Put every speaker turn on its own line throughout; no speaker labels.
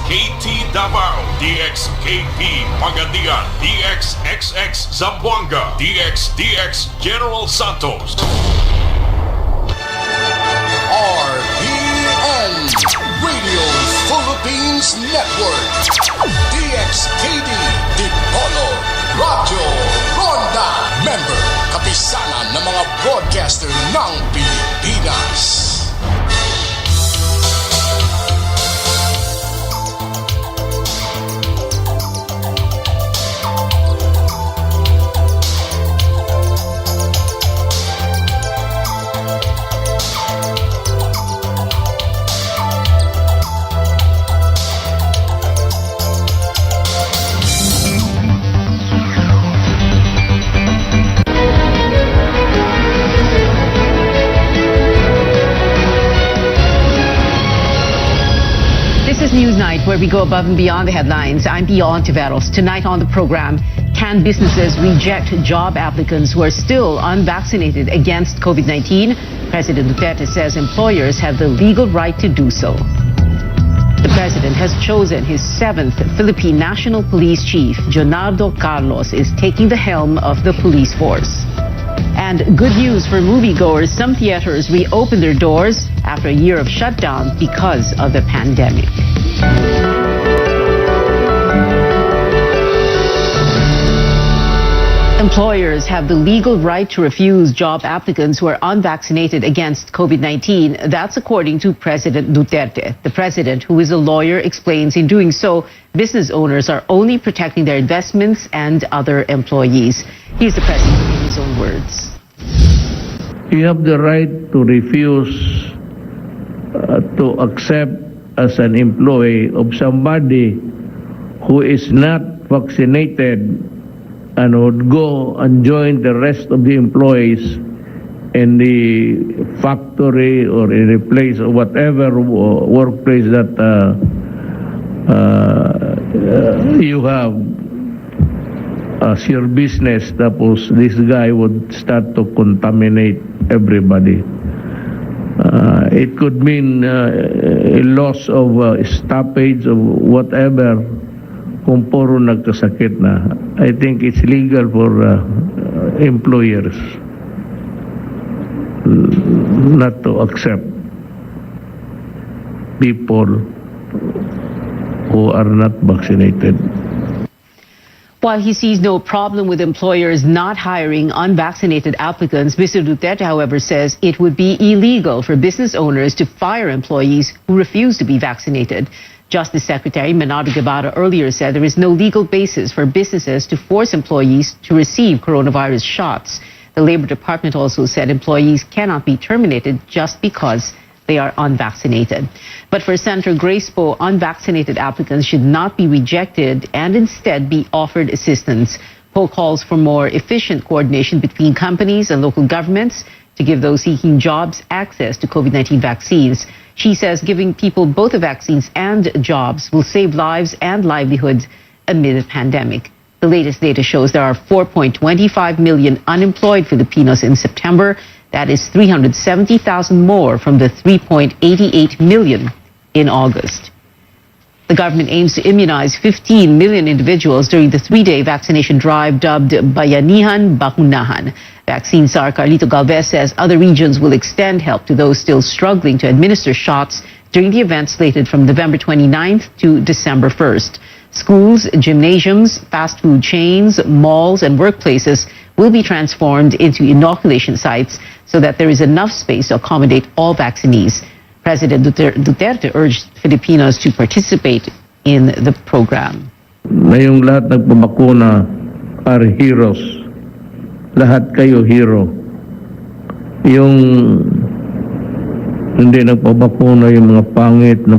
DXKT Davao, DXKP Pagadian, DXXX Zamboanga, DXDX General Santos.
RPN Radio Philippines Network, DXKD Dipolo Radio Ronda, member kapisanan ng mga broadcaster ng Pilipinas.
This is Newsnight, where we go above and beyond the headlines. I'm Beyond Tiveros. Tonight on the program, can businesses reject job applicants who are still unvaccinated against COVID-19? President Duterte says employers have the legal right to do so. The president has chosen his 7th Philippine National Police Chief. Leonardo Carlos is taking the helm of the police force. And good news for moviegoers. Some theaters reopened their doors after a year of shutdown because of the pandemic. Employers have the legal right to refuse job applicants who are unvaccinated against COVID-19. That's according to President Duterte. The president, who is a lawyer, explains in doing so, business owners are only protecting their investments and other employees. Here's the president in his own words.
You have the right to refuse to accept as an employee of somebody who is not vaccinated and would go and join the rest of the employees in the factory or in a place or whatever workplace that you have as your business. Tapos this guy would start to contaminate everybody. It could mean a loss of stoppage of whatever kung puro nagkasakit na. I think it's legal for employers not to accept people who are not vaccinated.
While he sees no problem with employers not hiring unvaccinated applicants, Mr. Duterte, however, says it would be illegal for business owners to fire employees who refuse to be vaccinated. Justice Secretary Menardo Guevara earlier said there is no legal basis for businesses to force employees to receive coronavirus shots. The Labor Department also said employees cannot be terminated just because they are unvaccinated. But for Senator Grace Poe, unvaccinated applicants should not be rejected and instead be offered assistance. Poe calls for more efficient coordination between companies and local governments to give those seeking jobs access to COVID-19 vaccines. She says giving people both the vaccines and jobs will save lives and livelihoods amid the pandemic. The latest data shows there are 4.25 million unemployed Filipinos in September. That is 370,000 more from the 3.88 million in August. The government aims to immunize 15 million individuals during the 3-day vaccination drive dubbed Bayanihan Bakunahan. Vaccine czar Carlito Galvez says other regions will extend help to those still struggling to administer shots during the event slated from November 29th to December 1st. Schools, gymnasiums, fast food chains, malls, and workplaces will be transformed into inoculation sites so that there is enough space to accommodate all vaccinees. President Duterte urged Filipinos to participate in the program.
Ngayong lahat nagpabakuna are heroes. Lahat kayo hero. Yung hindi nagpabakuna, yung mga pangit na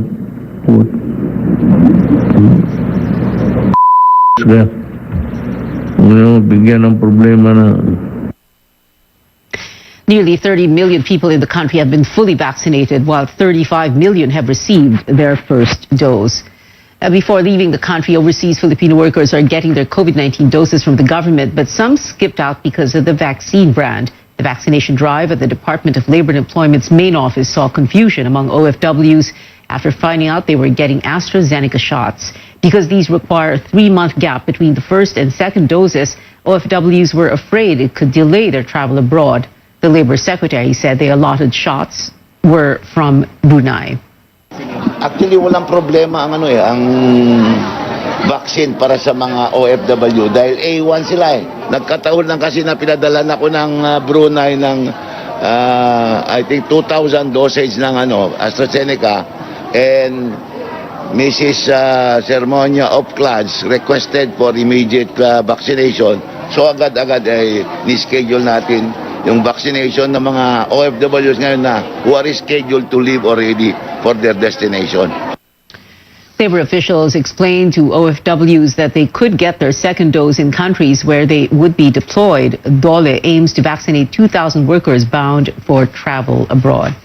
bigyan ng problema na.
Nearly 30 million people in the country have been fully vaccinated, while 35 million have received their first dose. Before leaving the country, overseas Filipino workers are getting their COVID-19 doses from the government, but some skipped out because of the vaccine brand. The vaccination drive at the Department of Labor and Employment's main office saw confusion among OFWs after finding out they were getting AstraZeneca shots. Because these require a 3-month gap between the first and second doses, OFWs were afraid it could delay their travel abroad. The Labor Secretary said the allotted shots were from Brunei.
Actually, walang problema ang vaccine para sa mga OFW dahil A1 sila eh. Nagkataon lang kasi na pinadala na ko ng Brunei ng I think 2,000 dosage ng AstraZeneca, and Mrs. Sermonia of Clans requested for immediate vaccination. So agad-agad ay ni-schedule natin yung vaccination ng mga OFWs ngayon na who are scheduled to leave already for their destination.
Labor officials explained to OFWs that they could get their second dose in countries where they would be deployed. Dole aims to vaccinate 2,000 workers bound for travel abroad.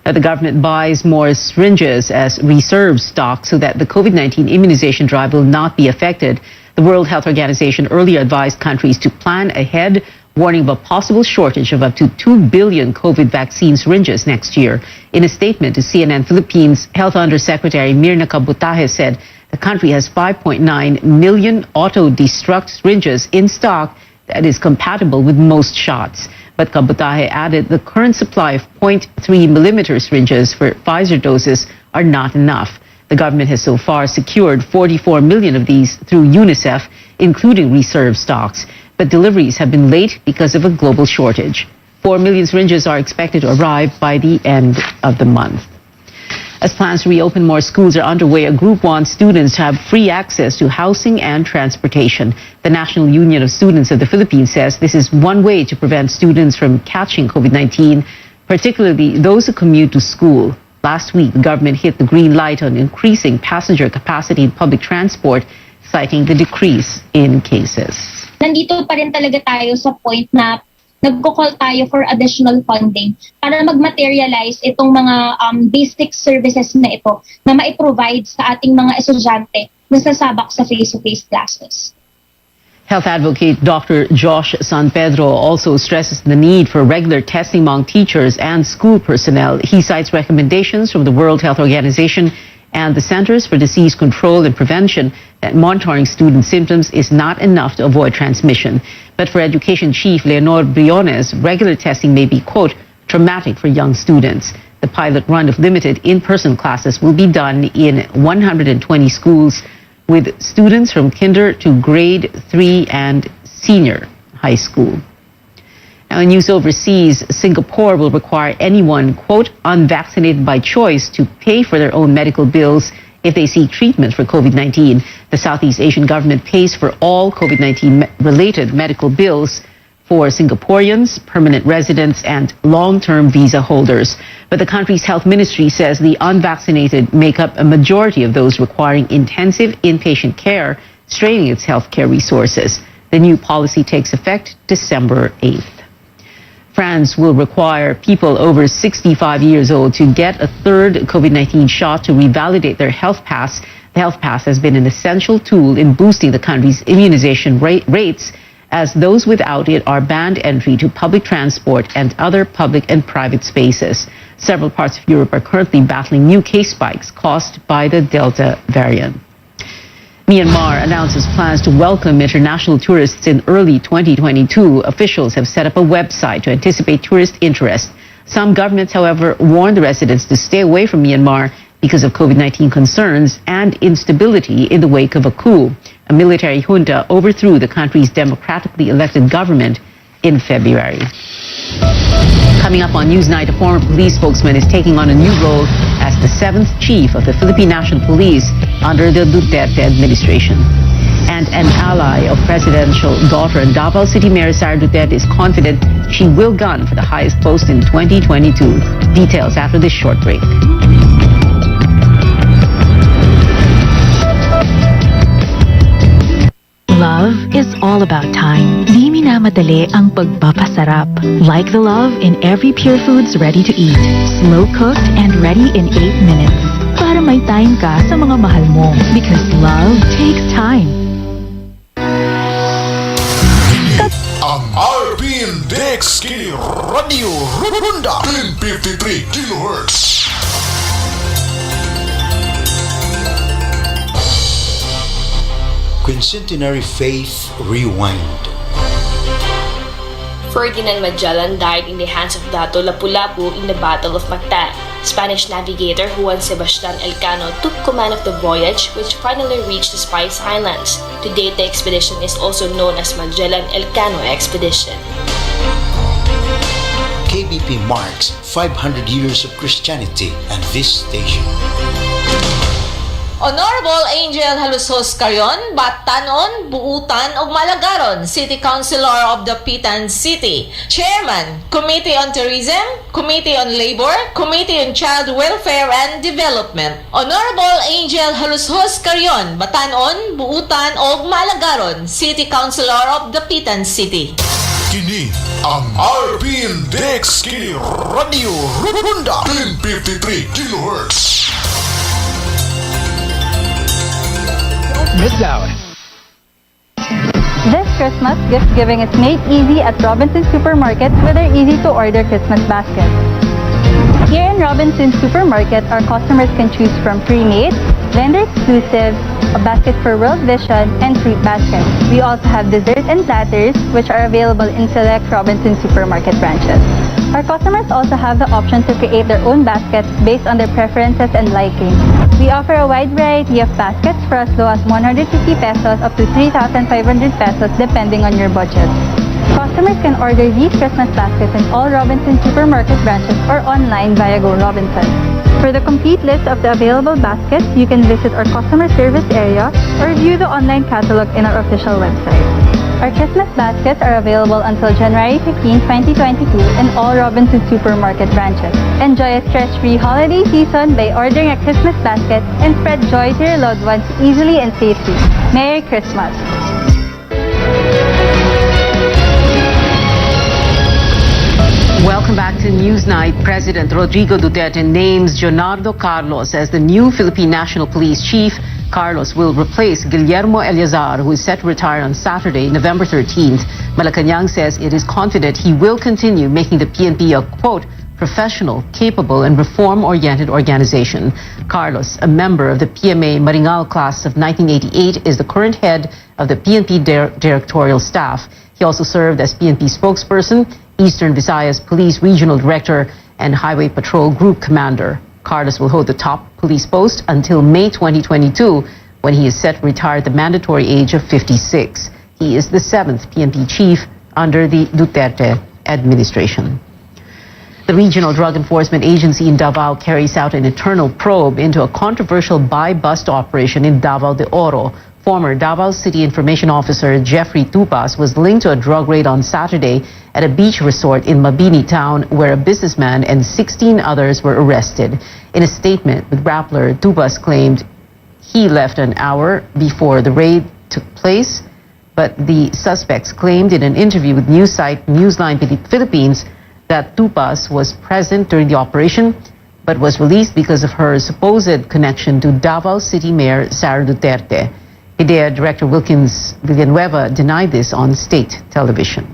Now, the government buys more syringes as reserve stock so that the COVID-19 immunization drive will not be affected. The World Health Organization earlier advised countries to plan ahead, warning of a possible shortage of up to 2 billion COVID vaccine syringes next year. In a statement to CNN Philippines, Health Undersecretary Mirna Kabutahe said the country has 5.9 million auto-destruct syringes in stock that is compatible with most shots. But Kabutahe added the current supply of 0.3 millimeter syringes for Pfizer doses are not enough. The government has so far secured 44 million of these through UNICEF, including reserve stocks. But deliveries have been late because of a global shortage. 4 million syringes are expected to arrive by the end of the month. As plans to reopen more schools are underway, a group wants students to have free access to housing and transportation. The National Union of Students of the Philippines says this is one way to prevent students from catching COVID-19, particularly those who commute to school. Last week, the government hit the green light on increasing passenger capacity in public transport, citing the decrease in cases.
Nandito pa rin talaga tayo sa point na nagko-call tayo for additional funding para mag-materialize itong mga basic services na ito na ma-provide sa ating mga estudyante na sasabak sa face-to-face classes.
Health advocate Dr. Josh San Pedro also stresses the need for regular testing among teachers and school personnel. He cites recommendations from the World Health Organization and the Centers for Disease Control and Prevention that monitoring student symptoms is not enough to avoid transmission. But for Education Chief Leonor Briones, regular testing may be, quote, traumatic for young students. The pilot run of limited in-person classes will be done in 120 schools with students from kinder to grade 3 and senior high school. Now, in news overseas, Singapore will require anyone, quote, unvaccinated by choice to pay for their own medical bills if they seek treatment for COVID-19. The Southeast Asian government pays for all COVID-19 related medical bills for Singaporeans, permanent residents, and long-term visa holders. But the country's health ministry says the unvaccinated make up a majority of those requiring intensive inpatient care, straining its healthcare resources. The new policy takes effect December 8th. France will require people over 65 years old to get a third COVID-19 shot to revalidate their health pass. The health pass has been an essential tool in boosting the country's immunization rates, as those without it are banned entry to public transport and other public and private spaces. Several parts of Europe are currently battling new case spikes caused by the Delta variant. Myanmar announces plans to welcome international tourists in early 2022. Officials have set up a website to anticipate tourist interest. Some governments, however, warn the residents to stay away from Myanmar because of COVID-19 concerns and instability in the wake of a coup. A military junta overthrew the country's democratically elected government in February. Coming up on Newsnight, a former police spokesman is taking on a new role as the 7th chief of the Philippine National Police under the Duterte administration. And an ally of presidential daughter and Davao City Mayor Sara Duterte is confident she will gun for the highest post in 2022. Details after this short break.
Love is all about time. Di minamadali ang pagpapasarap. Like the love in every Pure Foods ready to eat. Slow cooked and ready in 8 minutes. Para may time ka sa mga mahal mo. Because love takes time.
Ang RPN DXK Radio Ronda 1053 kHz. Quincentenary Faith Rewind.
Ferdinand Magellan died in the hands of Dato Lapu-Lapu in the Battle of Mactan. Spanish navigator Juan Sebastian Elcano took command of the voyage, which finally reached the Spice Islands. To date, the expedition is also known as Magellan-Elcano Expedition.
KBP marks 500 years of Christianity and this station.
Honorable Angel Halusos Carion, Batanon, Buutan ug Malagaron, City Councilor of the Pitan City, Chairman, Committee on Tourism, Committee on Labor, Committee on Child Welfare and Development. Honorable Angel Halusos Carion, Batanon, Buutan ug Malagaron, City Councilor of the Pitan City.
Kini ang RPN Dex Kini Radio Runda 1053 kHz.
Miss out.
This Christmas, gift giving is made easy at Robinson Supermarket with their easy-to-order Christmas basket. Here in Robinson Supermarket, our customers can choose from pre-made, vendor-exclusive, a basket for World Vision, and fruit baskets. We also have desserts and platters, which are available in select Robinson Supermarket branches. Our customers also have the option to create their own baskets based on their preferences and liking. We offer a wide variety of baskets for as low as 150 pesos up to 3,500 pesos depending on your budget. Customers can order these Christmas baskets in all Robinson Supermarket branches or online via Go Robinson. For the complete list of the available baskets, you can visit our customer service area or view the online catalog in our official website. Our Christmas baskets are available until January 15, 2022 in all Robinson Supermarket branches. Enjoy a stress-free holiday season by ordering a Christmas basket and spread joy to your loved ones easily and safely. Merry Christmas!
Welcome back to Newsnight. President Rodrigo Duterte names Leonardo Carlos as the new Philippine National Police Chief. Carlos will replace Guillermo Eleazar, who is set to retire on Saturday, November 13th. Malacanang says it is confident he will continue making the PNP a, quote, professional, capable, and reform-oriented organization. Carlos, a member of the PMA Maringal class of 1988, is the current head of the PNP directorial staff. He also served as PNP spokesperson, Eastern Visayas Police Regional Director, and Highway Patrol Group Commander. Carlos will hold the top police post until May 2022, when he is set to retire at the mandatory age of 56. He is the 7th PNP chief under the Duterte administration. The Regional Drug Enforcement Agency in Davao carries out an internal probe into a controversial buy-bust operation in Davao de Oro. Former Davao City Information Officer Jeffrey Tupas was linked to a drug raid on Saturday at a beach resort in Mabini town, where a businessman and 16 others were arrested. In a statement with Rappler, Tupas claimed he left an hour before the raid took place, but the suspects claimed in an interview with news site Newsline Philippines that Tupas was present during the operation but was released because of her supposed connection to Davao City Mayor Sara Duterte. PDEA Director Wilkins Villanueva denied this on state television.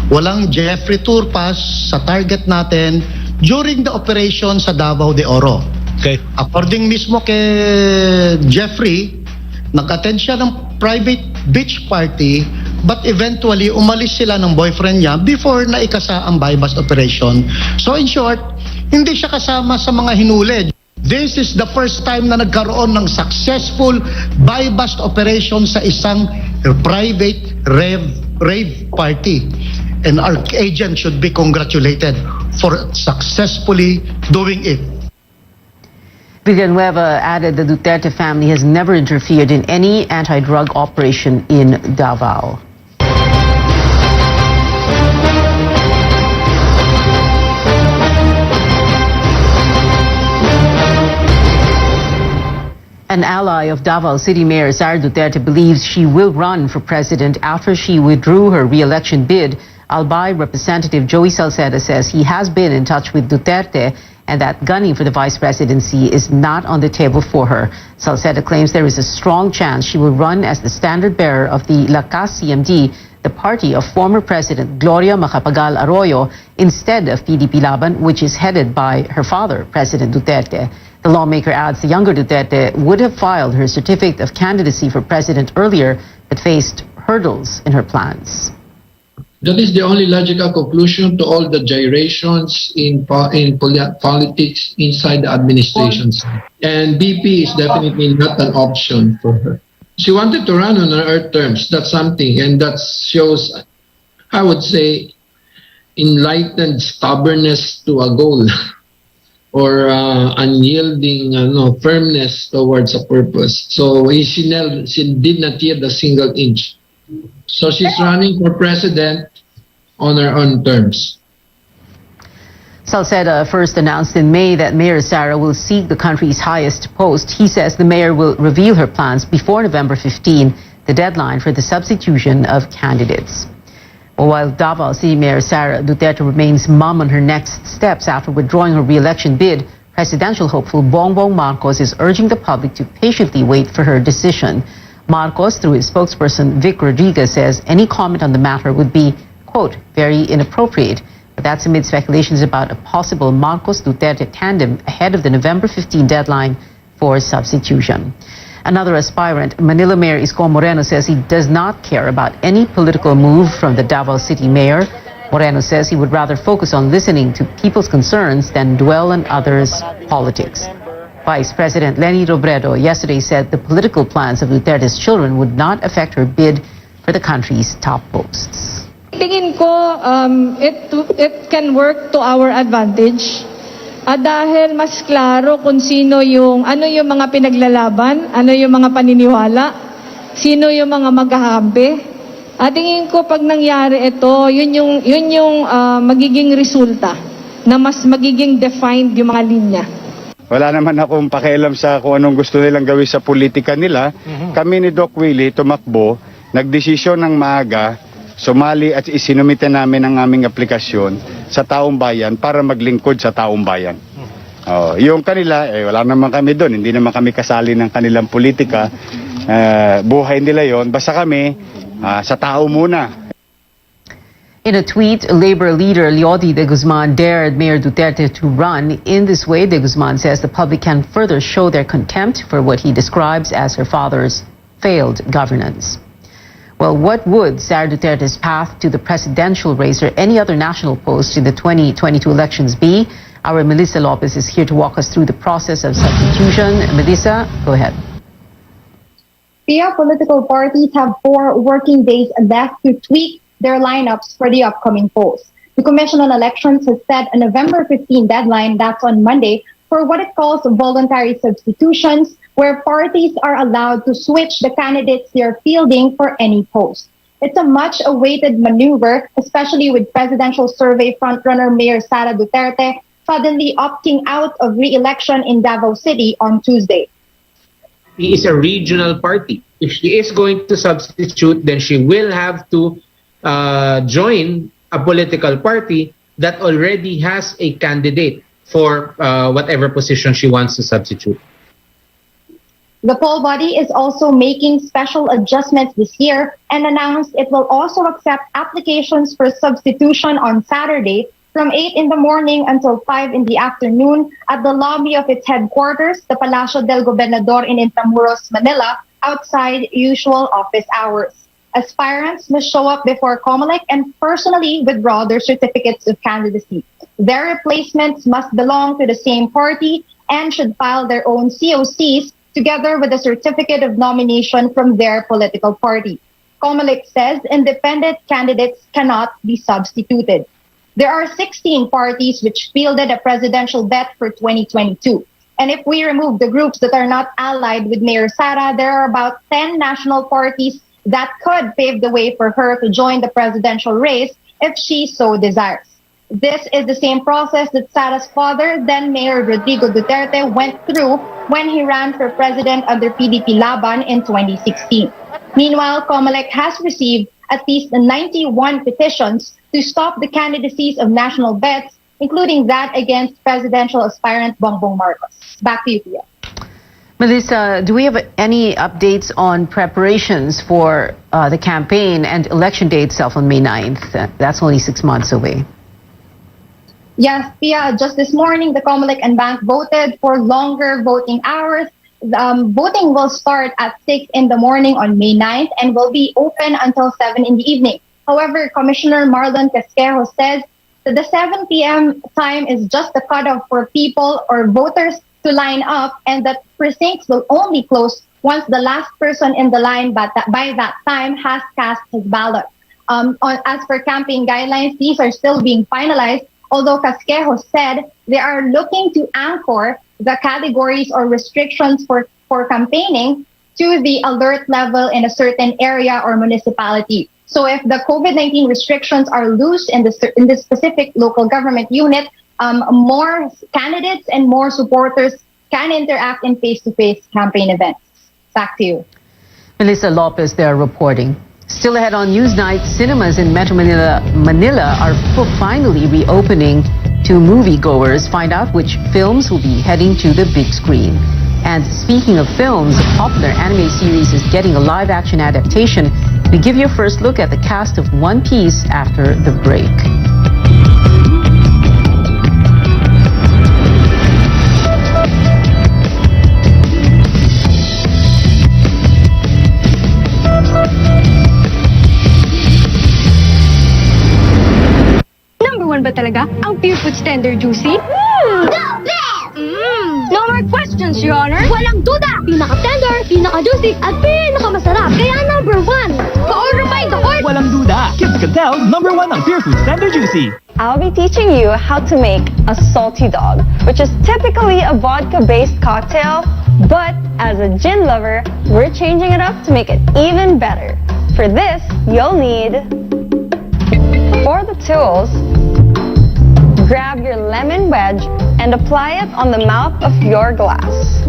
Walang Jeffrey Turpas sa target natin during the operation sa Davao de Oro. Okay. According mismo kay Jeffrey, nag-attend siya ng private beach party, but eventually umalis sila ng boyfriend niya before na ikasa ang buy-bust operation. So in short, hindi siya kasama sa mga hinuli. This is the first time na nagkaroon ng successful buy-bust operation sa isang private rave party. And our agent should be congratulated for successfully doing it.
Villanueva added the Duterte family has never interfered in any anti-drug operation in Davao. An ally of Davao City Mayor Sara Duterte believes she will run for president after she withdrew her re-election bid. Albay Representative Joey Salceda says he has been in touch with Duterte and that gunning for the vice presidency is not on the table for her. Salceda claims there is a strong chance she will run as the standard bearer of the Lakas CMD, the party of former President Gloria Macapagal Arroyo, instead of PDP Laban, which is headed by her father, President Duterte. The lawmaker adds the younger Duterte would have filed her certificate of candidacy for president earlier but faced hurdles in her plans.
That is the only logical conclusion to all the gyrations in politics inside the administration. And BP is definitely not an option for her. She wanted to run on her terms. That's something, and that shows, I would say, enlightened stubbornness to a goal or unyielding firmness towards a purpose. So she did not yield a single inch. So she's running for president on her own terms.
Salceda first announced in May that Mayor Sara will seek the country's highest post. He says the mayor will reveal her plans before November 15, the deadline for the substitution of candidates. While Davao City Mayor Sara Duterte remains mum on her next steps after withdrawing her re-election bid, presidential hopeful Bongbong Marcos is urging the public to patiently wait for her decision. Marcos, through his spokesperson Vic Rodriguez, says any comment on the matter would be, quote, very inappropriate. But that's amid speculations about a possible Marcos-Duterte tandem ahead of the November 15 deadline for substitution. Another aspirant, Manila Mayor Isko Moreno, says he does not care about any political move from the Davao City Mayor. Moreno says he would rather focus on listening to people's concerns than dwell on others' politics. Vice President Leni Robredo yesterday said the political plans of Duterte's children would not affect her bid for the country's top posts.
Tingin ko it can work to our advantage. Dahil mas klaro kung sino ano yung mga pinaglalaban, ano yung mga paniniwala, sino yung mga maghahampi. Tingin ko pag nangyari ito, yun yung magiging resulta na mas magiging defined yung mga linya.
Wala naman akong pakialam sa kung anong gusto nilang gawin sa politika nila. Kami ni Doc Willie tumakbo, nagdesisyon ng maaga, sumali at isinumite namin ang aming aplikasyon sa taong bayan para maglingkod sa taong bayan. Yung kanila, wala naman kami doon, hindi naman kami kasali ng kanilang politika. Buhay nila yon, basta kami sa tao muna.
In a tweet, Labor leader Leody de Guzman dared Mayor Duterte to run. In this way, de Guzman says the public can further show their contempt for what he describes as her father's failed governance. Well, what would Sara Duterte's path to the presidential race or any other national post in the 2022 elections be? Our Melissa Lopez is here to walk us through the process of substitution. Melissa, go ahead.
Political parties have 4 working days left to tweak their lineups for the upcoming polls. The Commission on Elections has set a November 15 deadline, that's on Monday, for what it calls voluntary substitutions, where parties are allowed to switch the candidates they're fielding for any post. It's a much-awaited maneuver, especially with presidential survey frontrunner Mayor Sara Duterte suddenly opting out of re-election in Davao City on Tuesday.
She is a regional party. If she is going to substitute, then she will have to join a political party that already has a candidate for whatever position she wants to substitute.
The poll body is also making special adjustments this year and announced it will also accept applications for substitution on Saturday from 8 in the morning until 5 in the afternoon at the lobby of its headquarters, the Palacio del Gobernador in Intramuros, Manila, outside usual office hours. Aspirants must show up before COMELEC and personally withdraw their certificates of candidacy. Their replacements must belong to the same party and should file their own COCs together with a certificate of nomination from their political party. COMELEC says independent candidates cannot be substituted. There are 16 parties which fielded a presidential bet for 2022. And if we remove the groups that are not allied with Mayor Sara, there are about 10 national parties that could pave the way for her to join the presidential race if she so desires. This is the same process that Sara's father, then Mayor Rodrigo Duterte, went through when he ran for president under PDP Laban in 2016. Meanwhile, COMELEC has received at least 91 petitions to stop the candidacies of national bets, including that against presidential aspirant Bongbong Marcos. Back to you, Pia.
Melissa, do we have any updates on preparations for the campaign and election day itself on May 9th? That's only 6 months away.
Yes, Pia, just this morning, the Comelec and Bank voted for longer voting hours. Voting will start at 6 in the morning on May 9th and will be open until 7 in the evening. However, Commissioner Marlon Casquejo says that the 7 p.m. time is just the cutoff for people or voters to line up, and that precincts will only close once the last person in the line by that time has cast his ballot. As for campaign guidelines, these are still being finalized, although Casquejo said they are looking to anchor the categories or restrictions for campaigning to the alert level in a certain area or municipality. So if the COVID-19 restrictions are loose in the specific local government unit, more candidates and more supporters can interact in face-to-face campaign events. Back to you.
Melissa Lopez there reporting. Still ahead on Newsnight, cinemas in Metro Manila are finally reopening to moviegoers. Find out which films will be heading to the big screen. And speaking of films, a popular anime series is getting a live-action adaptation. We give you a first look at the cast of One Piece after the break.
Number one ba talaga ang Pure Foods Tender Juicy? The best! No more questions, Your Honor. Walang duda! Pinaka-tender, pinaka-juicy, at pinaka-masarap. Kaya number one. Pa-order by the court!
Walang duda. Kids can tell, number one ang Pure Foods Tender Juicy.
I'll be teaching you how to make a salty dog, which is typically a vodka-based cocktail, but as a gin lover, we're changing it up to make it even better. For this, you'll need, for the tools, grab your lemon wedge and apply it on the mouth of your glass.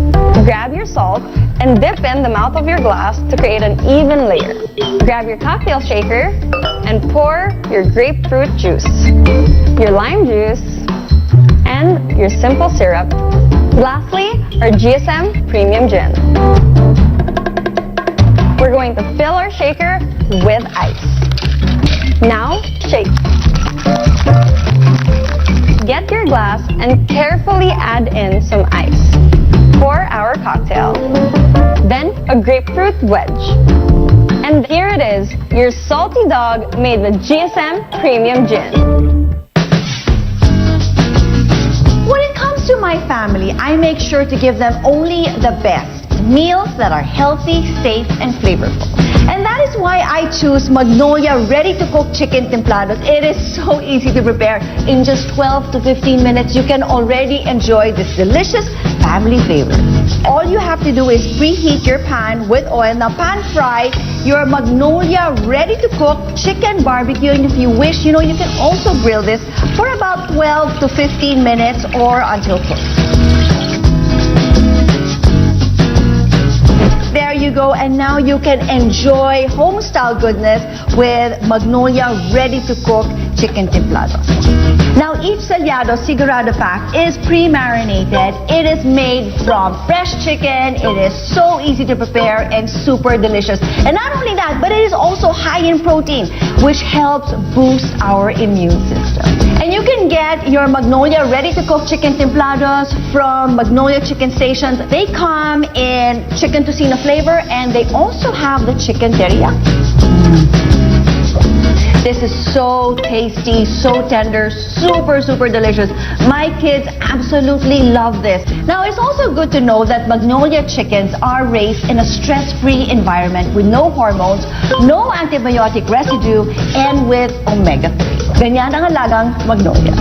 Grab your salt and dip in the mouth of your glass to create an even layer. Grab your cocktail shaker and pour your grapefruit juice, your lime juice, and your simple syrup. Lastly, our GSM Premium Gin. We're going to fill our shaker with ice. Now, shake. Get your glass and carefully add in some ice. Pour our cocktail. Then a grapefruit wedge. And here it is, your salty dog made with GSM Premium Gin.
When it comes to my family, I make sure to give them only the best. Meals that are healthy, safe, and flavorful. And that is why I choose Magnolia ready-to-cook chicken templados. It is so easy to prepare. In just 12 to 15 minutes, you can already enjoy this delicious family flavor. All you have to do is preheat your pan with oil. Now, pan fry your Magnolia ready-to-cook chicken barbecue. And if you wish, you can also grill this for about 12 to 15 minutes or until cooked. There you go, and now you can enjoy home-style goodness with Magnolia ready-to-cook chicken templados. Now, each Salyado Sigurado pack is pre-marinated. It is made from fresh chicken. It is so easy to prepare and super delicious. And not only that, but it is also high in protein, which helps boost our immune system. And you can get your Magnolia ready-to-cook chicken templados from Magnolia Chicken Stations. They come in chicken tocino flavor, and they also have the chicken teriyaki. This is so tasty, so tender, super, super delicious. My kids absolutely love this. Now, it's also good to know that Magnolia chickens are raised in a stress-free environment with no hormones, no antibiotic residue, and with omega-3. Ganyan ang alagang Magnolia.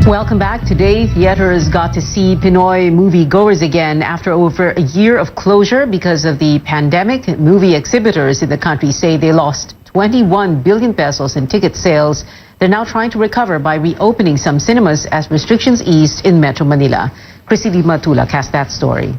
Welcome back. Today, theaters got to see Pinoy moviegoers again after over a year of closure because of the pandemic. Movie exhibitors in the country say they lost 21 billion pesos in ticket sales. They're now trying to recover by reopening some cinemas as restrictions eased in Metro Manila. Chrissy Matulak has that story.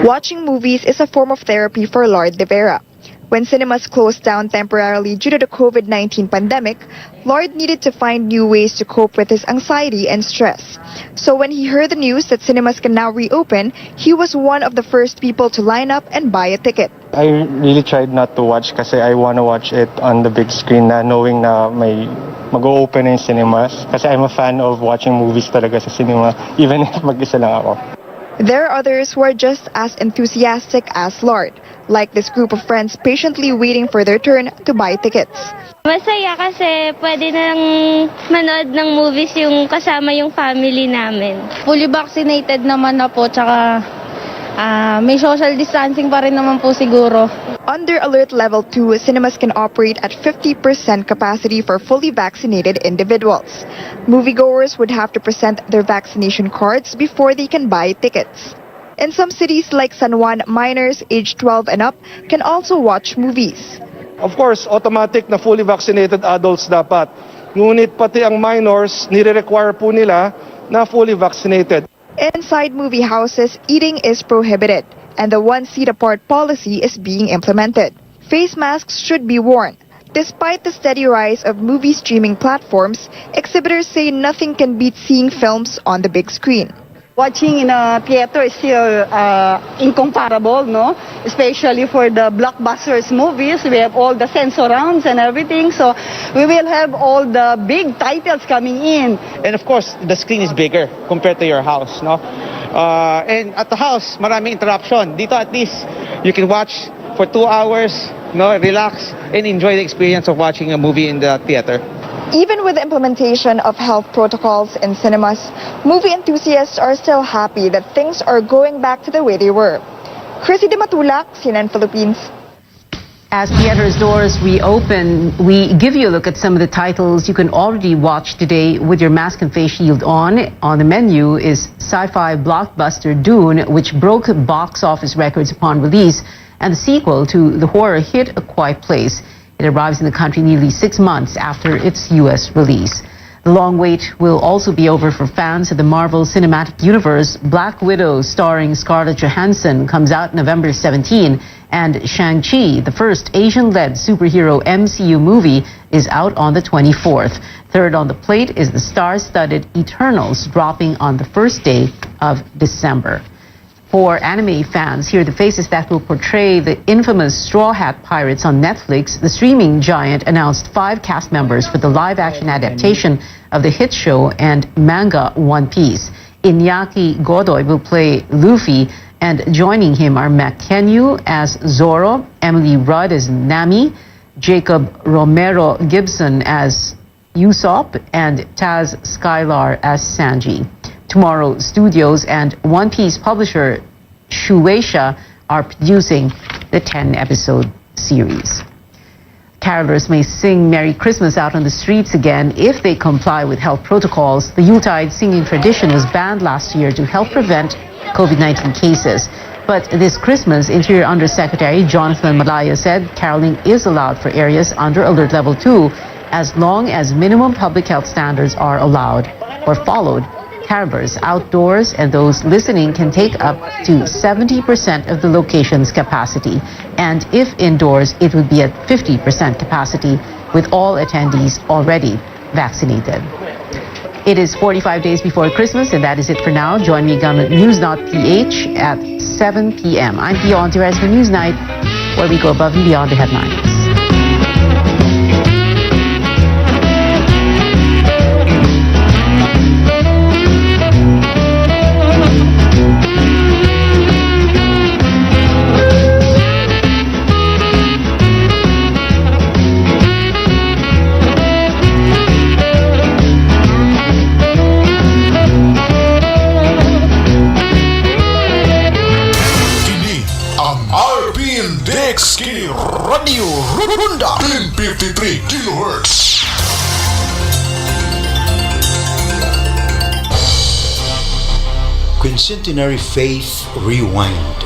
Watching movies is a form of therapy for Lord De Vera. When cinemas closed down temporarily due to the COVID-19 pandemic, Lord needed to find new ways to cope with his anxiety and stress. So when he heard the news that cinemas can now reopen, he was one of the first people to line up and buy a ticket.
I really tried not to watch kasi I want to watch it on the big screen na knowing na may mag-open na yung cinemas. Kasi I'm a fan of watching movies talaga sa cinema, even if mag-isa lang ako.
There are others who are just as enthusiastic as Lord, like this group of friends patiently waiting for their turn to buy tickets.
Masaya kasi pwede nang manood ng movies yung kasama yung family namin.
Fully vaccinated naman na po, tsaka may social distancing pa rin naman po siguro.
Under Alert Level 2, cinemas can operate at 50% capacity for fully vaccinated individuals. Moviegoers would have to present their vaccination cards before they can buy tickets. In some cities like San Juan, minors aged 12 and up can also watch movies.
Of course, automatic na fully vaccinated adults dapat. Ngunit pati ang minors, nire-require po nila na fully vaccinated.
Inside movie houses, eating is prohibited, and the one-seat-apart policy is being implemented. Face masks should be worn. Despite the steady rise of movie streaming platforms, exhibitors say nothing can beat seeing films on the big screen.
Watching in a theater is still incomparable, no? Especially for the blockbusters movies. We have all the sensorams and everything, so we will have all the big titles coming in.
And of course, the screen is bigger compared to your house, no? And at the house, maraming interruption. Dito at least, you can watch for 2 hours, no? Relax and enjoy the experience of watching a movie in the theater.
Even with the implementation of health protocols in cinemas, movie enthusiasts are still happy that things are going back to the way they were. Chrissy Matulak, CNN Philippines.
As theaters' doors reopen, we give you a look at some of the titles you can already watch today with your mask and face shield on. On the menu is sci-fi blockbuster Dune, which broke box office records upon release, and the sequel to the horror hit A Quiet Place. It arrives in the country nearly 6 months after its U.S. release. The long wait will also be over for fans of the Marvel Cinematic Universe. Black Widow, starring Scarlett Johansson, comes out November 17, and Shang-Chi, the first Asian-led superhero MCU movie, is out on the 24th. Third on the plate is the star-studded Eternals, dropping on the first day of December. For anime fans, here are the faces that will portray the infamous Straw Hat Pirates on Netflix. The streaming giant announced 5 cast members for the live-action adaptation of the hit show and manga One Piece. Iñaki Godoy will play Luffy, and joining him are Mac Kenyu as Zoro, Emily Rudd as Nami, Jacob Romero Gibson as Usopp, and Taz Skylar as Sanji. Tomorrow Studios and One Piece publisher Shueisha are producing the 10-episode series. Carolers may sing Merry Christmas out on the streets again if they comply with health protocols. The Yuletide singing tradition was banned last year to help prevent COVID-19 cases. But this Christmas, Interior Undersecretary Jonathan Malaya said caroling is allowed for areas under Alert Level 2 as long as minimum public health standards are allowed or followed. Carolers outdoors and those listening can take up to 70% of the location's capacity. And if indoors, it would be at 50% capacity with all attendees already vaccinated. It is 45 days before Christmas, and that is it for now. Join me on News.ph at 7 p.m. I'm Pio Ontiveros for Newsnight, where we go above and beyond the headlines.
Skinny Radio Runda 1053 kHz.
Bicentenary Faith Rewind.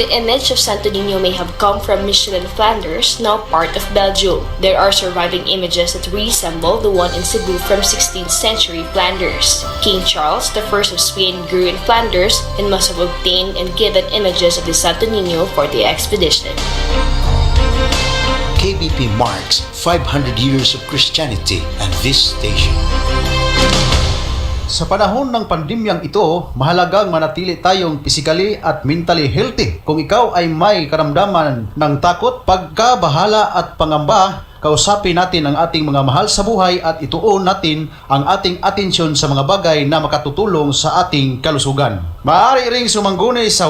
The image of Santo Niño may have come from Michelin, Flanders, now part of Belgium. There are surviving images that resemble the one in Cebu from 16th century Flanders. King Charles I of Spain grew in Flanders and must have obtained and given images of the Santo Niño for the expedition.
KBP marks 500 years of Christianity and this station.
Sa panahon ng pandemyang ito, mahalagang manatili tayong physically at mentally healthy. Kung ikaw ay may karamdaman ng takot, pagkabahala at pangamba, kausapin natin ang ating mga mahal sa buhay at ituon natin ang ating atensyon sa mga bagay na makatutulong sa ating kalusugan. Maaari ring sumangguni sa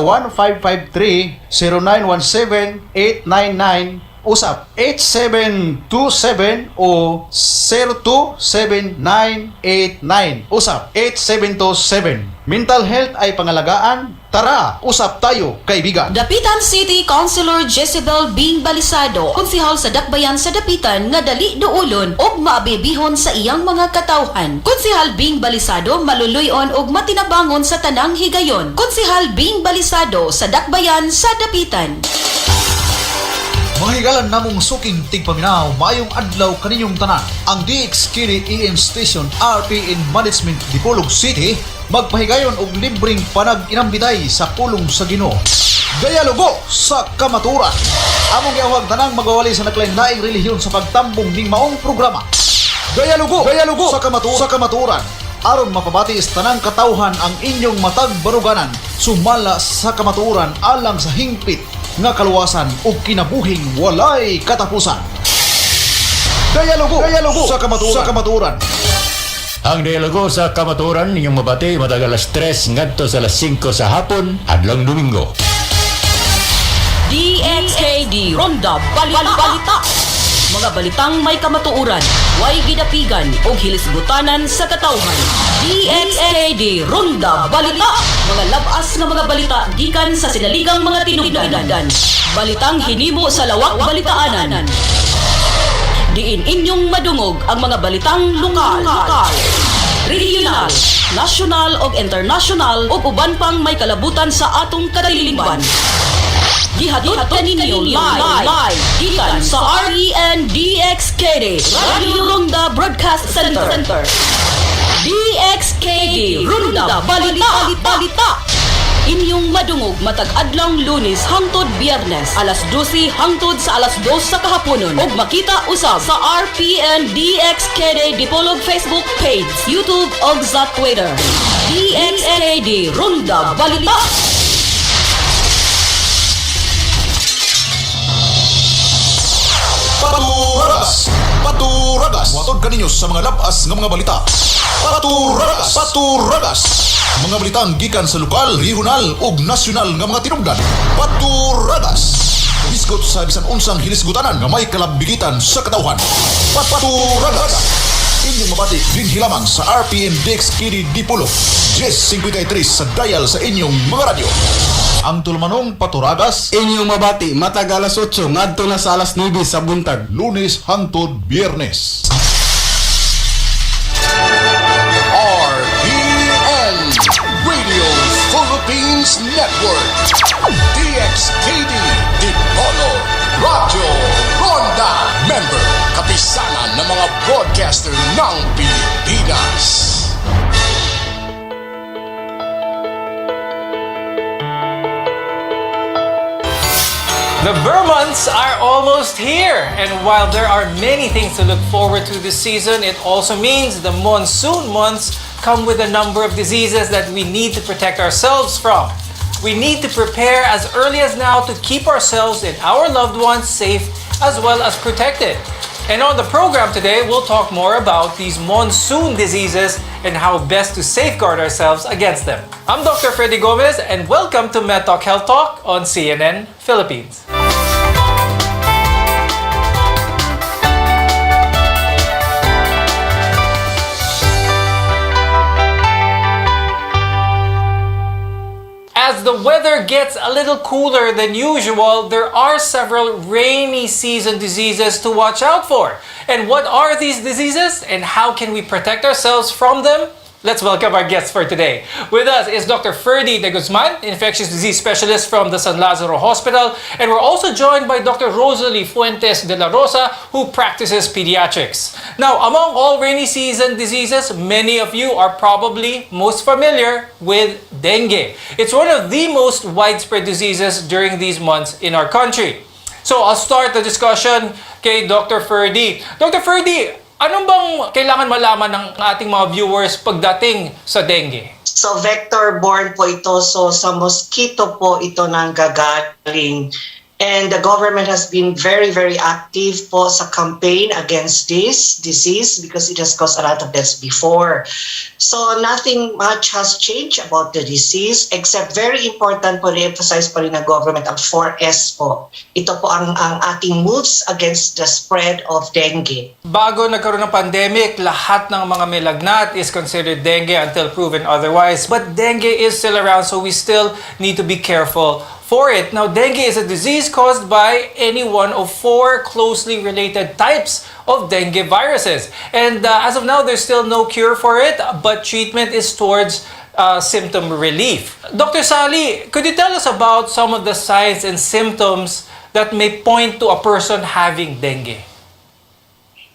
1553-0917-899 usap 8727 o 027989 usap 8727. Mental health ay pangalagaan. Tara, usap tayo, kaibigan.
Dapitan City Councilor Jezebel Bing Balisado, konsehal sa Dakbayan sa Dapitan nga dali duulon og maabibihon sa iyang mga katawhan. Konsehal Bing Balisado maluluyon og matinabangon sa tanang higayon. Konsehal Bing Balisado sa Dakbayan sa Dapitan.
Mga higalan namong suking tigpaminaw, maayong adlaw kaninyong tanan. Ang DXKD EM Station RPN Management Dipolog City magpahigayon og libreng panag-inambitay sa pulong sa Ginoo. Dialogo sa kamaturan. Among giawag tanang magawali sa naglain-laing relihiyon sa pagtambong ning maong programa. Dialogo sa kamaturan. Aron mapabati sa tanang katawhan ang inyong matag baruganan, sumala sa kamaturan alang sa hingpit nga kaluwasan ug kinabuhing walay katapusan. Dialogo sa kamaturan.
Ang dialogo sa kamaturan ninyong mabati matag alas 3 ngadto sa alas 5 sa hapon adlong Domingo.
DXKD Ronda Balita. Mga balitang may kamatuuran, way gidapigan o hilisgutanan sa katawhan. DXKD Ronda Balita. Mga labas nga mga balita gikan sa sinaligang mga tinugdagan. Balitang hinimo sa lawak balitaanan. Diin inyong madungog ang mga balitang lokal, regional, national o international o uban pang may kalabutan sa atong kadalilimban. Gihatod kaninyo live gikan sa RPN DXKD Radio Ronda Broadcast Center. DXKD Ronda Balita. Inyong madungog matag adlang Lunes hangtod Biyernes alas 12 hangtod sa alas 2 sa kahaponon ug makita usab sa RPN DXKD Dipolog Facebook page, YouTube ug sa Twitter. DXKD Ronda Balita.
Paturagas. Watod kaninyo sa mga labas ng mga balita. Paturagas. Mga balitang gikan sa lokal, regional ug nasyonal nga mga tinubdan. Paturagas. Hisgot sa bisan unsang hilisgutanan nga may kalabigitan sa katawhan. Paturagas. Inyong mabati din hilamang sa RPN DXKD Dipolog 1053 sa dial sa inyong mga radyo. Ang tulmanong Paturagas
inyong mabati matag alas 8 ngadto na sa alas 9 sa buntag,
Lunes hangtod Biyernes. RPN Radio Philippines Network DXKD Dipolog Radyo Ronda. Member kapisanan ng mga broadcaster ng Pilipinas.
The Burr months are almost here, and while there are many things to look forward to this season, it also means the monsoon months come with a number of diseases that we need to protect ourselves from. We need to prepare as early as now to keep ourselves and our loved ones safe as well as protected. And on the program today, we'll talk more about these monsoon diseases and how best to safeguard ourselves against them. I'm Dr. Freddy Gomez, and welcome to MedTalk Health Talk on CNN Philippines. As the weather gets a little cooler than usual, there are several rainy season diseases to watch out for. And what are these diseases and how can we protect ourselves from them? Let's welcome our guest for today. With us is Dr. Ferdy de Guzman, infectious disease specialist from the San Lazaro Hospital. And we're also joined by Dr. Rosalie Fuentes de la Rosa, who practices pediatrics. Now, among all rainy season diseases, many of you are probably most familiar with dengue. It's one of the most widespread diseases during these months in our country. So I'll start the discussion kay Dr. Ferdy. Dr. Ferdy, anong bang kailangan malaman ng ating mga viewers pagdating sa dengue?
So vector-borne po ito, so sa mosquito po ito nang gagaling. And the government has been very, very active po sa campaign against this disease because it has caused a lot of deaths before. So nothing much has changed about the disease except very important po re-emphasize pa rin ng government ang 4S po. Ito po ang ating moves against the spread of dengue.
Bago nagkaroon ng pandemic, lahat ng mga may lagnat is considered dengue until proven otherwise. But dengue is still around, so we still need to be careful for it. Now, dengue is a disease caused by any one of 4 closely related types of dengue viruses. And as of now, there's still no cure for it, but treatment is towards symptom relief. Dr. Sally, could you tell us about some of the signs and symptoms that may point to a person having dengue?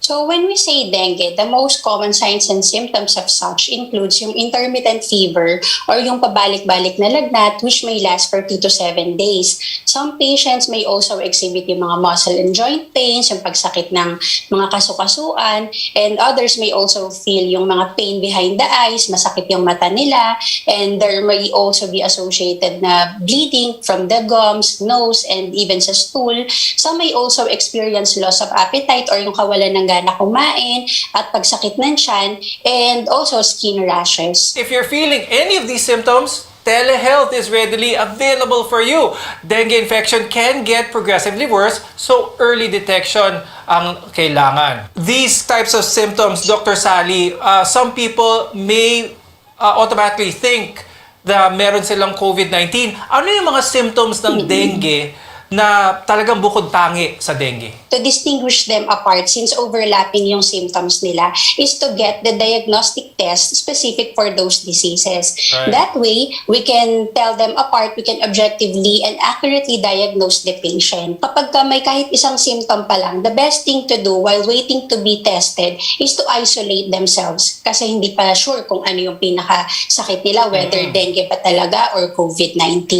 So when we say dengue, the most common signs and symptoms of such includes yung intermittent fever or yung pabalik-balik na lagnat which may last for 2 to 7 days. Some patients may also exhibit yung mga muscle and joint pains, yung pagsakit ng mga kasukasuan, and others may also feel yung mga pain behind the eyes, masakit yung mata nila, and there may also be associated na bleeding from the gums, nose, and even sa stool. Some may also experience loss of appetite or yung kawalan ng na kumain at pagsakit ng tiyan, and also skin rashes.
If you're feeling any of these symptoms, telehealth is readily available for you. Dengue infection can get progressively worse, so early detection ang kailangan. These types of symptoms, Dr. Sally, some people may automatically think na meron silang COVID-19. Ano yung mga symptoms ng dengue na talagang bukod tangi sa dengue?
To distinguish them apart, since overlapping yung symptoms nila, is to get the diagnostic test specific for those diseases. Right. That way, we can tell them apart, we can objectively and accurately diagnose the patient. Kapag may kahit isang symptom pa lang, the best thing to do while waiting to be tested is to isolate themselves kasi hindi pa sure kung ano yung pinakasakit nila, whether dengue ba talaga or COVID-19.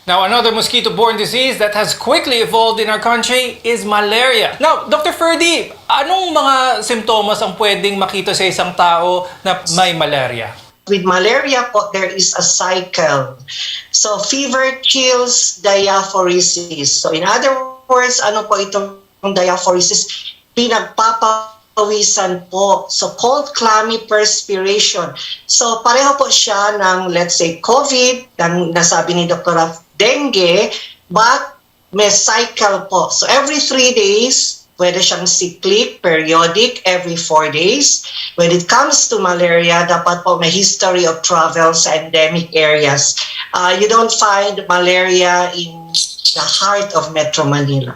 Now, another mosquito-borne disease that has quickly evolved in our country is malaria. Now, Dr. Ferdy, anong mga simptomas ang pwedeng makita sa isang tao na may malaria?
With malaria po, there is a cycle. So, fever, chills, diaphoresis. So, in other words, ano po itong diaphoresis? Pinagpapawisan po. So, cold, clammy perspiration. So, pareho po siya ng, let's say, COVID, ng nasabi ni Dr. dengue, but may cycle po. So every 3 days, pwede siyang cyclic, periodic, every 4 days. When it comes to malaria, dapat po may history of travel sa endemic areas. You don't find malaria in the heart of Metro Manila.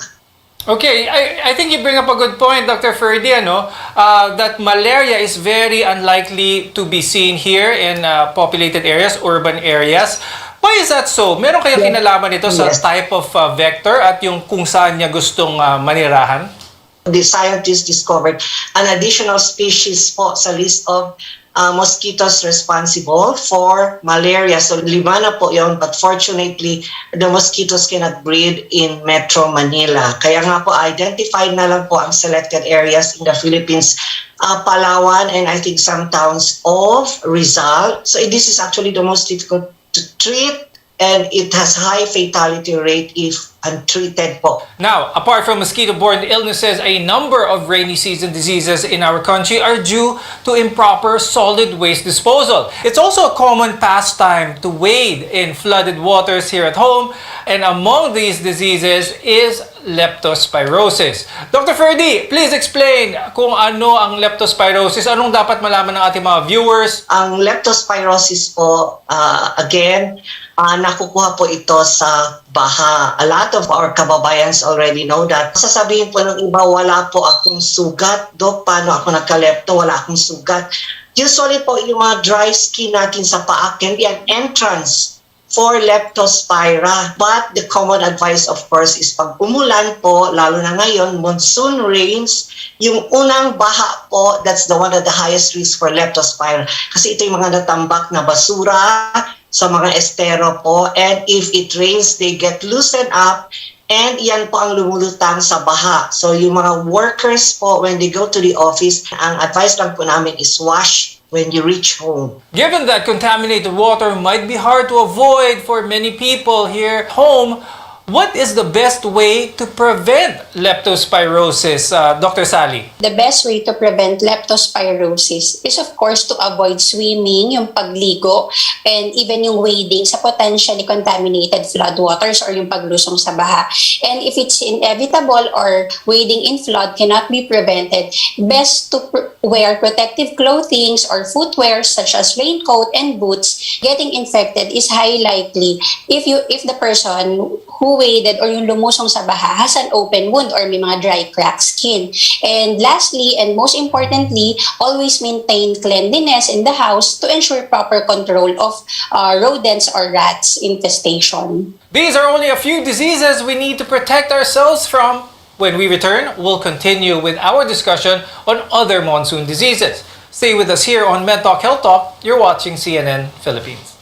Okay, I think you bring up a good point, Dr. Ferdy, that malaria is very unlikely to be seen here in populated areas, urban areas. Why is that so? Meron kayang kinalaman ito sa type of vector at yung kung saan niya gustong manirahan?
The scientists discovered an additional species po sa list of mosquitoes responsible for malaria. So 5 na po yun, but fortunately, the mosquitoes cannot breed in Metro Manila. Kaya nga po, identified na lang po ang selected areas in the Philippines, Palawan, and I think some towns of Rizal. So this is actually the most difficult to treat, and it has high fatality rate if untreated po.
Now, apart from mosquito-borne illnesses, a number of rainy season diseases in our country are due to improper solid waste disposal. It's also a common pastime to wade in flooded waters here at home, and among these diseases is leptospirosis. Dr. Ferdy, please explain kung ano ang leptospirosis. Anong dapat malaman ng ating mga viewers?
Ang leptospirosis po, again, nakukuha po ito sa baha. A lot of our kababayans already know that. Sasabihin po ng iba, wala po akong sugat. Dok, paano ako nagka-lepto? Wala akong sugat. Usually po, yung mga dry skin natin sa paa can be an entrance for leptospira. But the common advice, of course, is pag umulan po, lalo na ngayon, monsoon rains, yung unang baha po, that's the one at the highest risk for leptospira. Kasi ito yung mga natambak na basura sa mga estero po. And if it rains, they get loosened up. And yan po ang lumulutang sa baha. So yung mga workers po, when they go to the office, ang advice lang po namin is wash when you reach home.
Given that contaminated water might be hard to avoid for many people here at home, what is the best way to prevent leptospirosis, Dr. Sally?
The best way to prevent leptospirosis is of course to avoid swimming, yung pagligo, and even yung wading sa potentially contaminated floodwaters or yung paglusong sa baha. And if it's inevitable or wading in flood cannot be prevented, best to wear protective clothing or footwear such as raincoat and boots. Getting infected is high likely if the person who waded or yung lumusong sa baha has an open wound or may mga dry cracked skin. And lastly, and most importantly, always maintain cleanliness in the house to ensure proper control of rodents or rats infestation.
These are only a few diseases we need to protect ourselves from. When we return, we'll continue with our discussion on other monsoon diseases. Stay with us here on Med Talk Health Talk. You're watching CNN Philippines.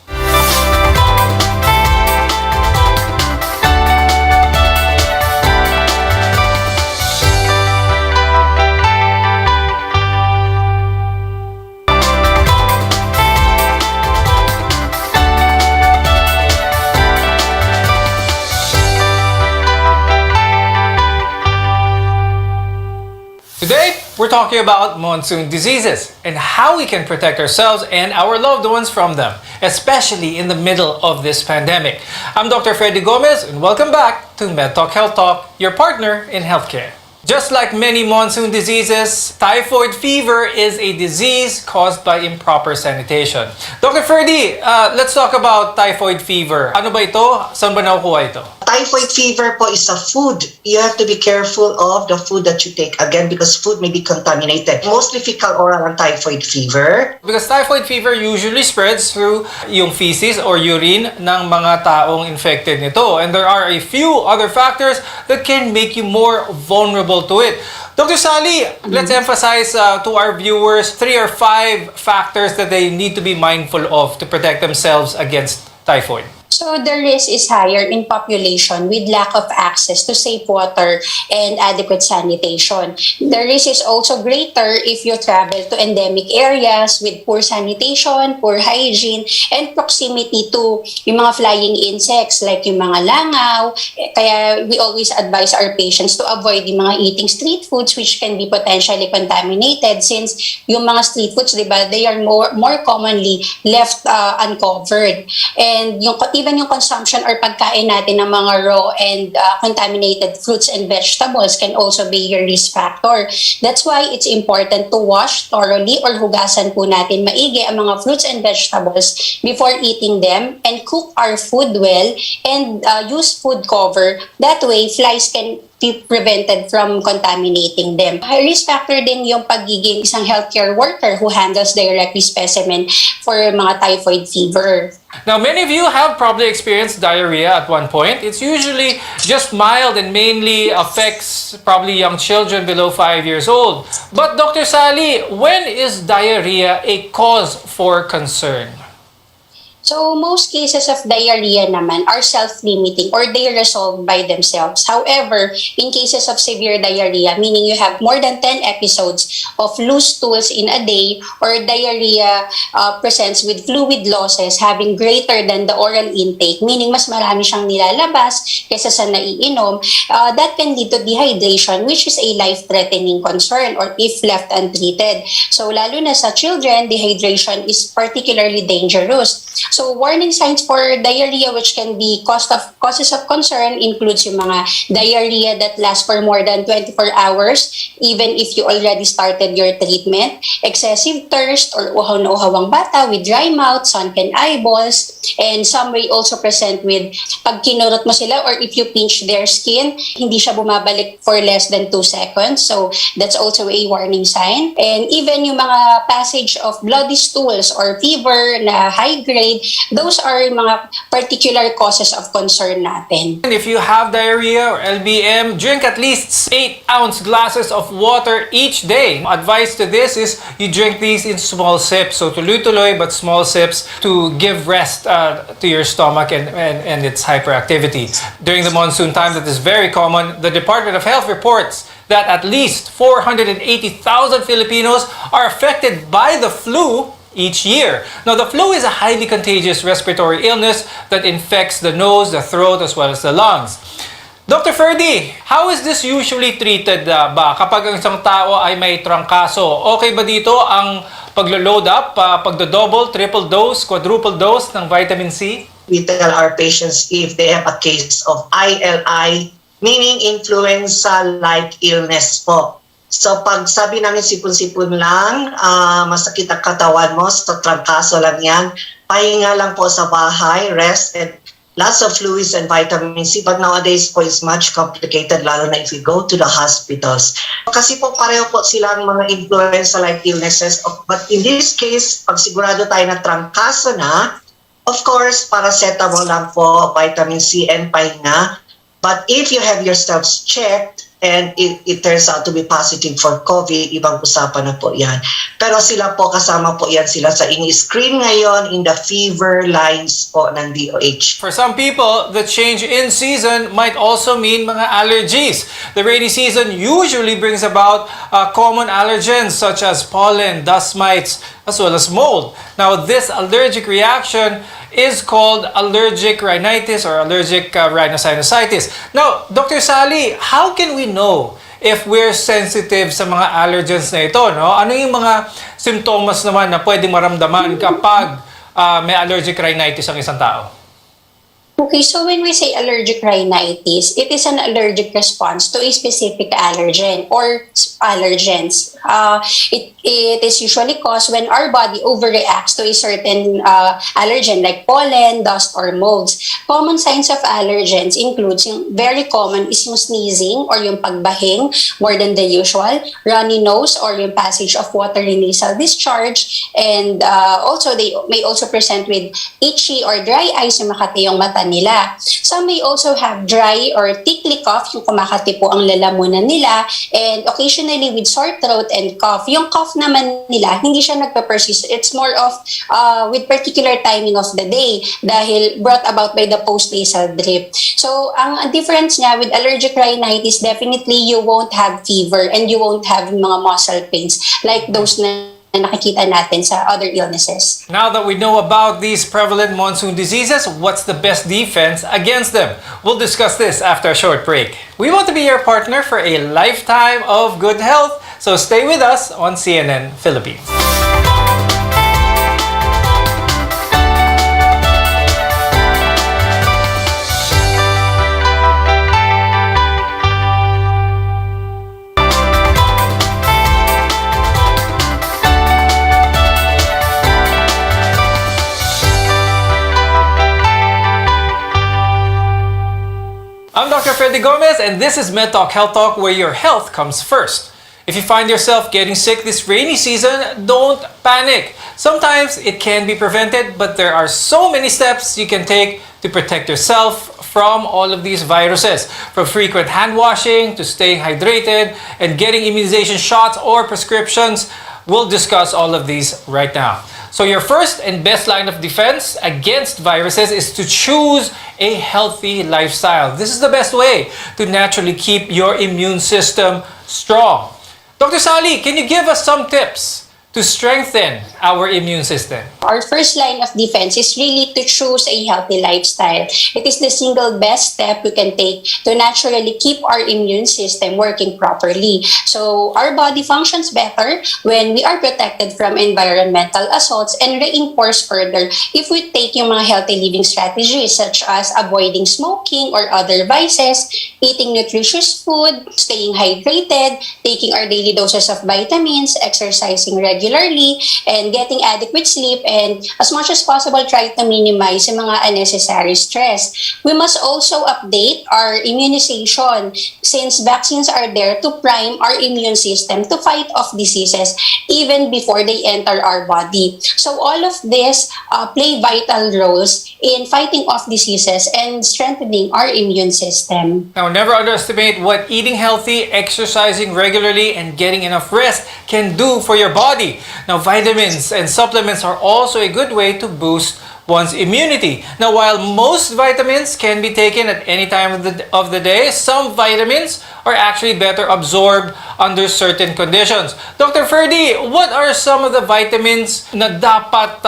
Today, we're talking about monsoon diseases and how we can protect ourselves and our loved ones from them, especially in the middle of this pandemic. I'm Dr. Freddy Gomez and welcome back to Med Talk Health Talk, your partner in healthcare. Just like many monsoon diseases, typhoid fever is a disease caused by improper sanitation. Dr. Freddy, let's talk about typhoid fever. Ano ba ito? Saan ba nakukuha ito?
Typhoid fever po is a food. You have to be careful of the food that you take. Again, because food may be contaminated. Mostly fecal oral ang typhoid fever.
Because typhoid fever usually spreads through yung feces or urine ng mga taong infected nito. And there are a few other factors that can make you more vulnerable to it. Dr. Sally, let's emphasize to our viewers 3 or 5 factors that they need to be mindful of to protect themselves against typhoid.
So the risk is higher in population with lack of access to safe water and adequate sanitation. The risk is also greater if you travel to endemic areas with poor sanitation, poor hygiene, and proximity to yung mga flying insects like yung mga langaw. Kaya we always advise our patients to avoid yung mga eating street foods which can be potentially contaminated since yung mga street foods, diba, they are more commonly left uncovered. And even yung consumption or pagkain natin ng mga raw and contaminated fruits and vegetables can also be a risk factor. That's why it's important to wash thoroughly or hugasan po natin maigi ang mga fruits and vegetables before eating them and cook our food well and use food cover. That way, flies can be prevented from contaminating them. High risk factor din yung pagiging isang healthcare worker who handles directly specimen for mga typhoid fever.
Now, many of you have probably experienced diarrhea at one point. It's usually just mild and mainly affects probably young children below 5 years old. But Dr. Sally, when is diarrhea a cause for concern?
So, most cases of diarrhea naman are self-limiting or they resolve by themselves. However, in cases of severe diarrhea, meaning you have more than 10 episodes of loose stools in a day or diarrhea presents with fluid losses having greater than the oral intake, meaning mas marami siyang nilalabas kaysa sa naiinom, that can lead to dehydration, which is a life-threatening concern or if left untreated. So, lalo na sa children, dehydration is particularly dangerous. So warning signs for diarrhea which can be causes of concern includes yung mga diarrhea that lasts for more than 24 hours even if you already started your treatment, excessive thirst or uhaw na uhaw ang bata with dry mouth, sunken eyeballs, and some may also present with pag kinurot mo sila or if you pinch their skin, hindi siya bumabalik for less than 2 seconds. So that's also a warning sign. And even yung mga passage of bloody stools or fever na high grade, those are mga particular causes of concern natin.
And if you have diarrhea or LBM, drink at least 8-ounce glasses of water each day. Advice to this is you drink these in small sips. So tuloy-tuloy but small sips to give rest to your stomach and its hyperactivity. During the monsoon time, that is very common. The Department of Health reports that at least 480,000 Filipinos are affected by the flu each year. Now, the flu is a highly contagious respiratory illness that infects the nose, the throat, as well as the lungs. Dr. Ferdy, how is this usually treated ba kapag ang isang tao ay may trangkaso? Okay ba dito ang paglo-load up, pagdo-double, triple dose, quadruple dose ng vitamin C?
We tell our patients if they have a case of ILI, meaning influenza-like illness po. So pag sabi namin sipon-sipon lang, masakit ang katawan mo, so trangkaso lang yan, pahinga lang po sa bahay, rest, and lots of fluids and vitamin C. But nowadays po is much complicated, lalo na if you go to the hospitals. Kasi po pareho po silang mga influenza-like illnesses. But in this case, pag sigurado tayo na trangkaso na, of course, paracetamol lang po, vitamin C and pahinga. But if you have yourselves checked and it turns out to be positive for COVID, ibang usapan na po yan. Pero sila po, kasama po yan sila sa ini-screen ngayon in the fever lines po ng DOH.
For some people, the change in season might also mean mga allergies. The rainy season usually brings about common allergens such as pollen, dust mites, as well as mold. Now, this allergic reaction is called allergic rhinitis or allergic rhinosinusitis. Now, Dr. Sally, how can we know if we're sensitive sa mga allergens na ito? No? Ano yung mga symptoms naman na pwedeng maramdaman kapag may allergic rhinitis ang isang tao?
Okay, so when we say allergic rhinitis, it is an allergic response to a specific allergen or allergens. It is usually caused when our body overreacts to a certain allergen like pollen, dust, or molds. Common signs of allergens includes yung very common is yung sneezing or yung pagbahing more than the usual, runny nose or yung passage of watery nasal discharge, and also they may also present with itchy or dry eyes yung makati yung mata nila. Some may also have dry or tickly cough, yung kumakati po ang lalamunan nila, and occasionally with sore throat and cough. Yung cough naman nila, hindi siya nagpa-persist. It's more of with particular timing of the day dahil brought about by the post-nasal drip. So, ang difference niya with allergic rhinitis, definitely you won't have fever and you won't have mga muscle pains like those na nakikita natin sa other illnesses.
Now that we know about these prevalent monsoon diseases, what's the best defense against them? We'll discuss this after a short break. We want to be your partner for a lifetime of good health, so stay with us on CNN Philippines. I'm Dr. Freddy Gomez, and this is MedTalk Health Talk, where your health comes first. If you find yourself getting sick this rainy season, don't panic. Sometimes it can be prevented, but there are so many steps you can take to protect yourself from all of these viruses. From frequent hand washing to staying hydrated and getting immunization shots or prescriptions, we'll discuss all of these right now. So your first and best line of defense against viruses is to choose a healthy lifestyle. This is the best way to naturally keep your immune system strong. Dr. Sally, can you give us some tips to strengthen our immune system?
Our first line of defense is really to choose a healthy lifestyle. It is the single best step we can take to naturally keep our immune system working properly. So our body functions better when we are protected from environmental assaults, and reinforce further if we take yung mga healthy living strategies such as avoiding smoking or other vices, eating nutritious food, staying hydrated, taking our daily doses of vitamins, exercising regularly, and getting adequate sleep, and as much as possible, try to minimize yung mga unnecessary stress. We must also update our immunization since vaccines are there to prime our immune system to fight off diseases even before they enter our body. So all of this play vital roles in fighting off diseases and strengthening our immune system.
Now, never underestimate what eating healthy, exercising regularly, and getting enough rest can do for your body. Now, vitamins and supplements are also a good way to boost one's immunity. Now, while most vitamins can be taken at any time of the day, some vitamins are actually better absorbed under certain conditions. Dr. Ferdy, what are some of the vitamins na dapat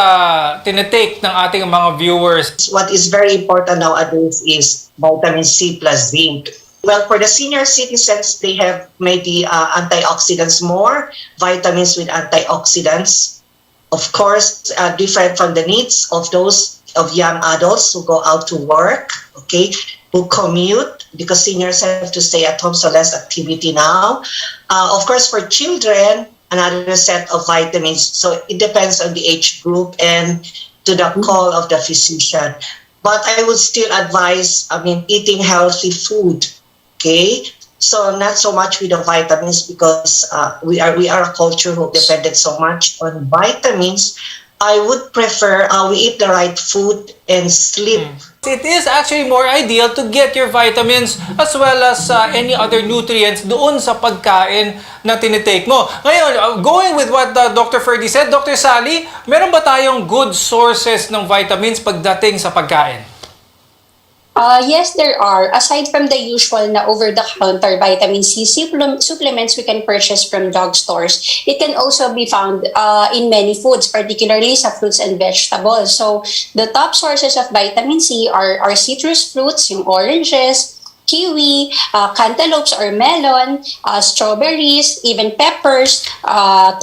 tinitake ng ating mga viewers?
What is very important nowadays is vitamin C plus zinc. Well, for the senior citizens, they have maybe antioxidants more, vitamins with antioxidants. Of course, different from the needs of those of young adults who go out to work, okay, who commute, because seniors have to stay at home, so less activity now. Of course, for children, another set of vitamins. So it depends on the age group and to the call of the physician. But I would still advise, eating healthy food, okay? So not so much with the vitamins, because we are a culture who depended so much on vitamins. I would prefer we eat the right food and sleep.
It is actually more ideal to get your vitamins as well as any other nutrients doon sa pagkain na tinitake mo. Ngayon, going with what Dr. Ferdy said, Dr. Sally, meron ba tayong good sources ng vitamins pagdating sa pagkain?
Yes, there are. Aside from the usual na over-the-counter vitamin C supplements we can purchase from drugstores, it can also be found in many foods, particularly sa fruits and vegetables. So, the top sources of vitamin C are citrus fruits, yung oranges, kiwi, cantaloupes or melon, strawberries, even peppers,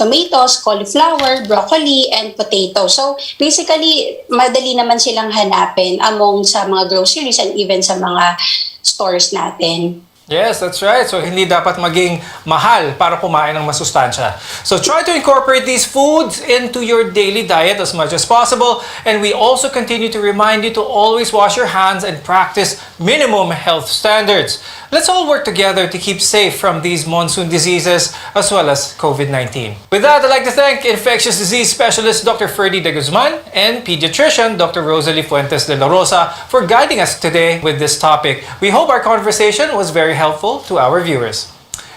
tomatoes, cauliflower, broccoli, and potato. So, basically, madali naman silang hanapin among sa mga groceries and even sa mga stores natin.
Yes, that's right. So, hindi dapat maging mahal para kumain ng masustansya. So, try to incorporate these foods into your daily diet as much as possible. And we also continue to remind you to always wash your hands and practice minimum health standards. Let's all work together to keep safe from these monsoon diseases as well as COVID-19. With that, I'd like to thank infectious disease specialist Dr. Ferdy de Guzman and pediatrician Dr. Rosalie Fuentes de la Rosa for guiding us today with this topic. We hope our conversation was very helpful to our viewers.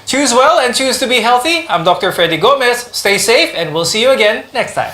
Choose well and choose to be healthy. I'm Dr. Freddy Gomez. Stay safe and we'll see you again next time.